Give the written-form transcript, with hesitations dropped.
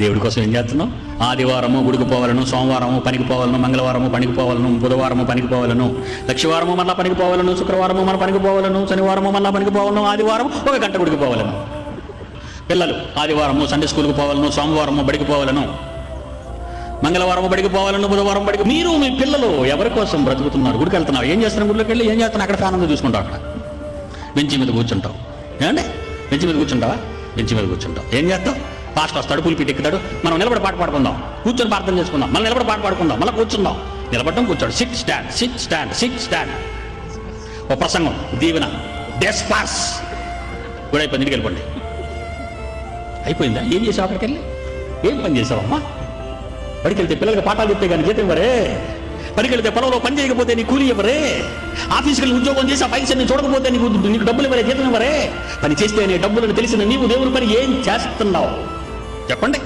దేవుడి కోసం ఏం చేస్తున్నావు? ఆదివారము గుడికి పోవాలను, సోమవారము పనికి పోవాలను, మంగళవారము పనికి పోవాలను, బుధవారము పనికి పోవాలను, లక్షవారము మళ్ళా పనికి పోవాలను, శుక్రవారము మన పనికి పోవాలను, శనివారము మళ్ళా పనికి పోవాలను, ఆదివారం 1 గంట గుడికి పోవాలను. పిల్లలు ఆదివారము సండే స్కూల్కి పోవాలను, సోమవారము బడికి పోవాలను, మంగళవారం బడికి పోవాలను, బుధవారం బడికి. మీరు మీ పిల్లలు ఎవరి కోసం బ్రతుకుతున్నారు? గుడికి వెళ్తున్నావు, ఏం చేస్తున్నావు? గుడిలోకి వెళ్ళి ఏం చేస్తున్నావు? అక్కడ ఫ్యాన్ ఉంది చూసుకుంటావు, అక్కడ బెంచి మీద కూర్చుంటావు. ఏమండి, బెంచి మీద కూర్చుంటావా? బెంచి మీద కూర్చుంటావు. ఏం చేస్తావు? పాస్టర్ వస్తాడు, పులిపిట్ ఎక్కుతాడు, మనం నిలబడి పాట పాడుకుందాం, కూర్చొని ప్రార్థన చేసుకుందాం, మళ్ళీ నిలబడి పాట పాడుకుందాం, మళ్ళీ కూర్చుందాం, నిలబడటం కూర్చోడు, sit stand sit stand sit stand. ఓ ప్రసంగం, దీవెన, డెస్పాస్ కూడా అయిపోయింది, ఇంటికి వెళ్ళిపోండి. అయిపోయిందా? ఏం చేసావు? అక్కడికి వెళ్ళి ఏం పని చేసావమ్మా? బడికి వెళ్తే పిల్లలకి పాఠాలు చెప్తే కానీ జీతం ఇవ్వరే, పనికి వెళ్తే పొలంలో పని చేయకపోతే నీ కూలి ఇవ్వరే, ఆఫీస్కి వెళ్ళి ఉద్యోగం చేసి ఆ పైసల్ని చూడకపోతే నీకు డబ్బులు ఇవ్వరే, జీతం ఇవ్వరే. పని చేస్తే నీ డబ్బులను తెలిసిన నీవు దేవుని పని ఏం చేస్తున్నావు చెప్పండి.